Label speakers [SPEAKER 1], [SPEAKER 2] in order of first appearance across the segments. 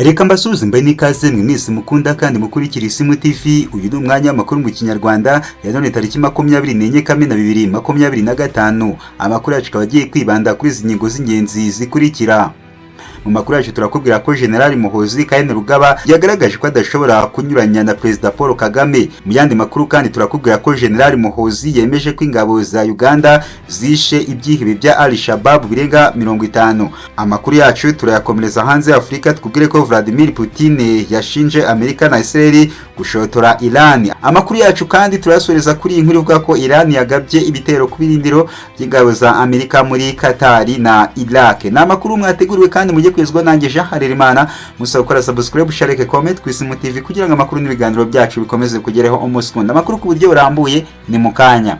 [SPEAKER 1] Reka mbasubize mbaye n'ikaze mwese mukunda kandi mukurikira Isimu TV. Uyu ni umwanya w'amakuru mu Kinyarwanda ya none tariki 24 Kamena 2025. Amakuru yacu akaba agiye kwibanda kuri izi ngingo z'ingenzi zikurikira. Mu makuru yacu turakubwira ko General Muhoozi Kainerugaba yagaragaje ko adashobora kunyuranya na Perezida Paul Kagame. Mu yandi makuru kandi turakubwira ko General Muhoozi yemeje ko ingabo za Uganda zishe ibyihebe bya Al-Shabaab birenga 50. Amakuru yacu turayakomereza hanze Afrika, tukubwire ko Vladimir Putin yashinje Amerika na Israel gushotora Iran. Amakuru yacu kandi turasoreza kuri inkuru ivuga ko Iran yagabye ibitero ku birindiro by'ingabo za Amerika muri Qatar na Iraq. Na makuru mwateguriwe kandi mujye kwezwa nanjye Jean Harerimana. Musaba gukora subscribe, share, comment ku Isimu TV kugira ngo amakuru n'ibiganiro byacu bikomeze kugereho umunsi kundi. Amakuru ku buryo burambuye ni mukanya.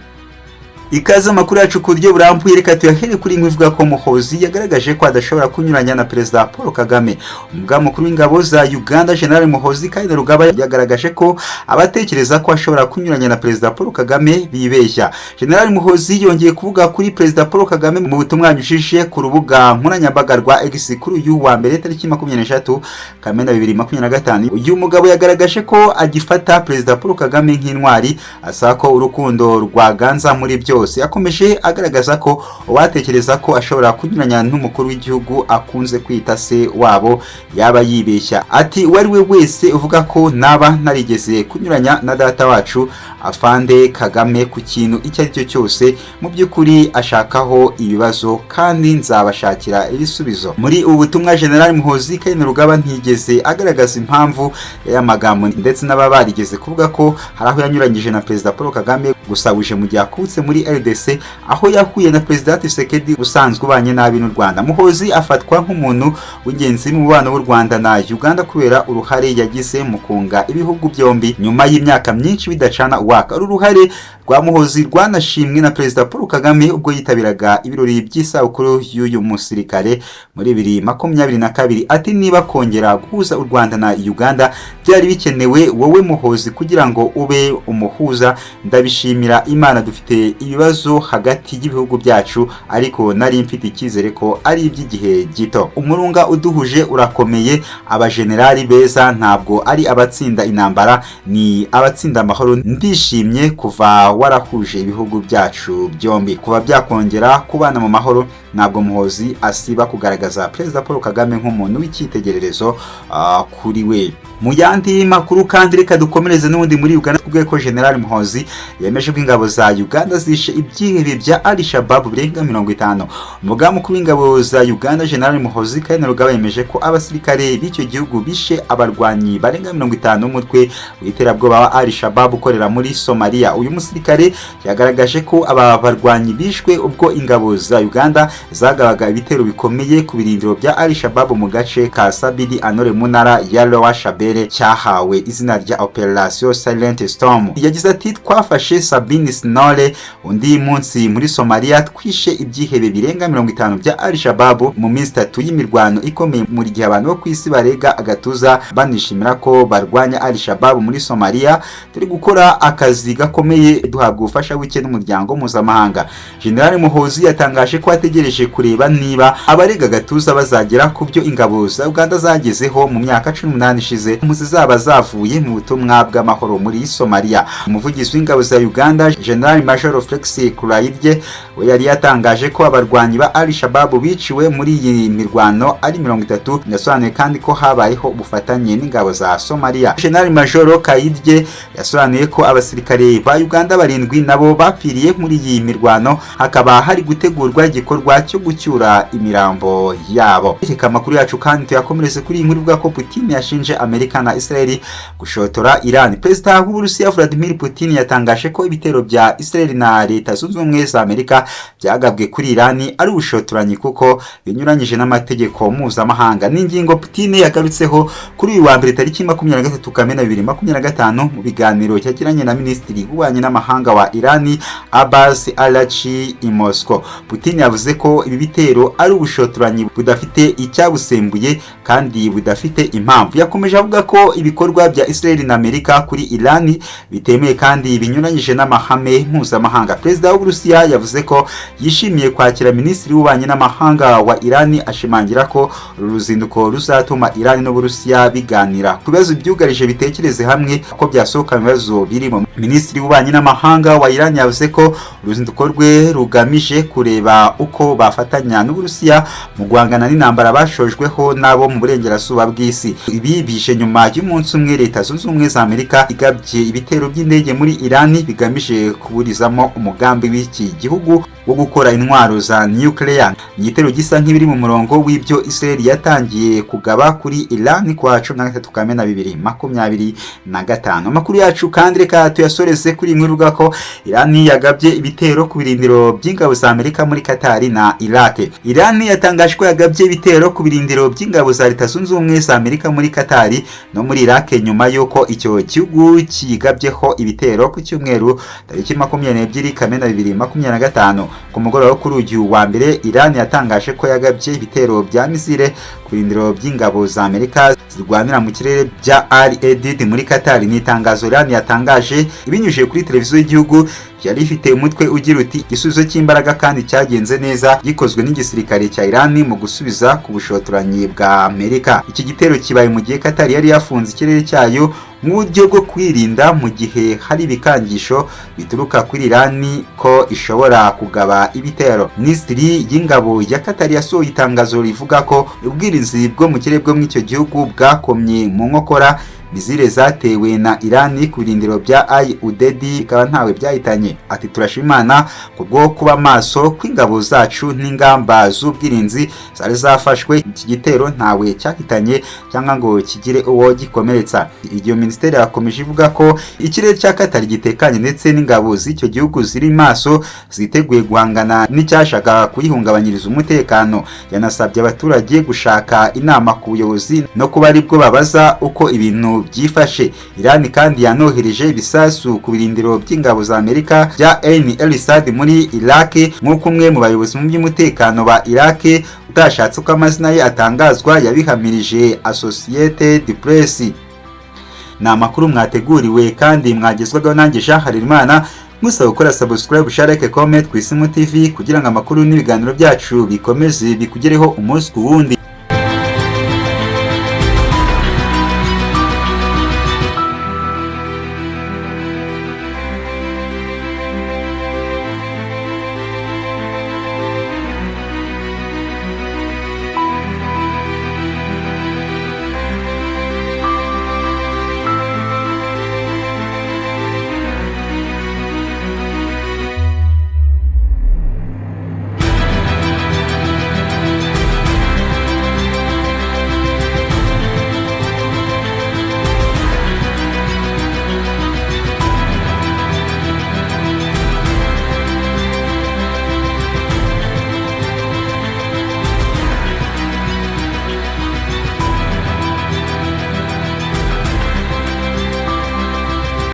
[SPEAKER 1] Ikaze amakuru yacu ku buryo burambuye, reka tuyahere kuri inkuru ivuga ko Muhoozi yagaragaje ko adashobora kunyuranya na Perezida Paul Kagame. Umugaba mukuru w'ingabo za Uganda General Muhoozi Kainerugaba yagaragaje ko abatekereza ko ashobora kunyuranya na Perezida Paul Kagame bibeshya. General Muhoozi yongeye kuvuga kuri Perezida Paul Kagame mu butumwa yanyujije ku rubuga nkoranyambaga rwa X kuri uyu wa mbere tariki 23 Kamena 2025. Uyu mugabo yagaragaje ko agifata Perezida Paul Kagame nk'intwari, asaba ko urukundo rwaganza muri byo. Yakomeje agaragaza ko uwatekereza ko ashobora kunyuranya n'umukuru w'igihugu akunze kwita se wabo yaba yibeshya. Ati uwari we wese uvuga ko naba narigeze kunyuranya na data wacu Afande Kagame ku kintu icyo ari cyo cyose, mu by'ukuri ashakaho ibibazo kandi nzabashakira ibisubizo. Muri ubu butumwa General Muhoozi Kainerugaba ntigeze agaragaza impamvu y'amagambo ndetse n'ababarigeze kuvuga ko hari aho yanyuranyije na Perezida Paul Kagame, gusa uje mu gihe akutse muri RDC aho yahuye na Perezida Tshisekedi usanzwe ubanye nabi n'u Rwanda. Muhoozi afatwa nk'umuntu w'ingenzi mu mubano w'u Rwanda na Uganda kubera uruhare yagize mu kunga ibihugu byombi nyuma y'imyaka myinshi bidacana uwaka. Uru ruhare rwa Muhoozi rwanashimwe na Perezida Paul Kagame ubwo yitabiraga ibirori by'isabukuru y'uyu musirikare muri 2022. Ati niba kongera guhuza u Rwanda na Uganda byari bikenewe wowe Muhoozi kugira ngo ube umuhuza, ndabishimira Imana. Dufite ibibazo hagati y'ibihugu byacu ariko nari mfite icyizere ko ari iby'igihe gito. Umurunga uduhuje urakomeye, abajenerali beza ntabwo ari abatsinda intambara, ni abatsinda amahoro. Ndishimye kuva warahuje ibihugu byacu byombi, kuba byakongera kubana mu mahoro. Ntabwo Muhoozi asiba kugaragaza Perezida Paul Kagame nk'umuntu w'icyitegererezo kuri we. Mu yandi makuru kandi reka dukomereze n'ubundi muri Uganda, kubwe ko General Muhoozi yemeje ko ingabo za Uganda zishe ibyihebe bya Al-Shabaab birenga 50. Umugaba mukuru w'ingabo za Uganda General Muhoozi Kainerugaba yemeje ko abasirikare b'icyo gihugu bishe abarwanyi barenga 50 umutwe w'iterabwoba wa Al-Shabaab ukorera muri Somalia. Uyu musirikare yagaragaje ko aba barwanyi bishwe ubwo ingabo za Uganda zagabaga ibitero bikomeye ku birindiro bya Al-Shabaab mu gace ka Sabidi Anore mu ntara ya Lower Shabelle cyahawe izina rya Operation Silent Storm. Yagize ati twafashe Sabini Snore undi munsi muri Somalia, twishe ibyihebe birenga 50 bya Al-Shabaab mu minsi 3 y'imirwano ikomeye muri gihe abantu bo kwisi barega agatuza banishimira ko barwanya Al-Shabaab muri Somalia. Turi gukora akazi gakomeye duhabwa ubufasha w'ike n'umuryango mpuzamahanga. General Muhoozi yatangaje ko ategereje kureba niba abarega agatuza bazagera ku byo ingabo za Uganda zagezeho mu myaka 18 ishize zaba zavuye mu butumwa bw'amahoro muri Somalia. Umuvugizi w'ingabo za Uganda General Major Felix Kulairye we yari yatangaje ko abarwanyi ba Al-Shabaab biciwe muri iyi mirwano ari 30. Yasobanuye kandi ko habayeho ubufatanye n'ingabo za Somalia. General Major Kulairye yasobanuye ko abasirikare ba Uganda 7 nabo bapfiriye muri iyi mirwano, hakaba hari gutegurwa igikorwa cyo gucyura imirambo yabo. Reka amakuru yacu kandi tuyakomereze kuri inkuru ivuga ko Putin yashinje Amerika na Israel gushotora Iran. Perezida w'Uburusiya Vladimir Putin yatangaje ko ibitero bya Israel na Leta Zunze Ubumwe za Amerika byagabwe kuri Iran ari ubushotoranyi kuko binyuranyije n'amategeko mpuzamahanga. N'ingingo Putin yagarutseho kuri uyu wa mbere tariki 23 Kamena 2025 mu biganiro cyagiranye na Minisitiri w'Ububanyi n'Amahanga wa Iran Abbas Araghchi i Moscow. Putin yavuze ko ko ibi bitero ari ubushotoranyi budafite icyabusembuye kandi budafite impamvu. Yakomeje avuga ko ibikorwa bya Israel na Amerika kuri Iran bitemeye kandi binyuranyije n'amahame mpuzamahanga. Perezida w'Uburusiya yavuze ko yishimiye kwakira Minisitiri w'Ububanyi n'Amahanga wa Iran, ashimangira ko uru ruzinduko ruzatuma Iran n'Uburusiya biganira ku bibazo byugarije bitekereze hamwe ko byasohoka mu bibazo birimo. Minisitiri w'Ububanyi n'Amahanga wa Iran yavuze ko uruzinduko rwe rugamije kureba uko bafatanya n'Uburusiya mu guhangana n'intambara bashojweho nabo mu burengerazuba bw'isi. Ibi bije nyuma y'umunsi umwe Leta Zunze Ubumwe za Amerika igabye ibitero by'indege muri Iran bigamije kuburizamo umugambi w'iki gihugu wo gukora intwaro za nuclear. Igitero gisa nk'ibiri mu murongo w'ibyo Israel yatangiye kugaba kuri Iran kwa 13 Kamena 2025. Amakuru yacu kandi reka tuyasoreze kuri inkuru ivuga ko Iran yagabye ibitero ku birindiro by'ingabo za Amerika muri Qatar na Iraq. Iran yatangaje ko yagabye ibitero ku birindiro by'ingabo za Leta Zunze Ubumwe za Amerika muri Qatar no muri Iraq nyuma y'uko icyo gihugu kigabyeho ibitero ku cyumweru tariki 22 Kamena 2025. Ku mugoroba kuri uyu wa mbere Iran yatangaje ko yagabye ibitero bya misile ku birindiro by'ingabo za Amerika zirwanira mu kirere bya Al-Adid muri Qatar. Ni itangazo Iran yatangaje ibinyujije kuri televiziyo y'igihugu yari ifite umutwe ugira uti igisubizo cy'imbaraga kandi cyagenze neza gikozwe n'igisirikare cya Iran mu gusubiza ku bushotoranyi bwa Amerika. Iki gitero kibaye mu gihe Qatar yari yafunze ikirere cyayo mu buryo bwo kwirinda mu gihe hari ibikangisho bituruka kuri Iran ko ishobora kugaba ibitero. Minisitiri y'ingabo ya Qatar yasohoye itangazo rivuga ko ubwirinzi bwo mu kirere bwo mw'icyo gihugu bwakomye mu nkokora mizile zatewe na Iran ku birindiro bya Al-Adid bikaba ntawe byahitanye. Ati turashimana kubwo kuba maso kw'ingabo zacu n'ingamba z'ubwirinzi zari zafashwe. Iki gitero ntawe cyahitanye cyangwa ngo kigire uwo gikomeretsa. Iyo ministeri yakomeje ivuga ko ikirere cya Qatar gitekanye ndetse n'ingabo z'icyo gihugu ziri maso ziteguye guhangana n'icyashaka kuyihungabanyiriza umutekano. Yanasabye abaturage gushaka inama ku buyobozi no kuba aribwo babaza uko ibintu byifashe. Iran kandi yanohereje ibisasu ku birindiro by'ingabo za Amerika bya Ain el-Assad muri Iraq nk'uko umwe mu bayobozi mu by'umutekano ba Iraq utashatse ko amazina ye atangazwa yabihamirije Associated Press. Ni amakuru mwateguriwe kandi mwagezwagaho nanjye Jean Harerimana. Musaba gukora subscribe, share, comment ku Isimu TV kugira ngo amakuru n'ibiganiro byacu bikomeze bikugereho umunsi ku wundi.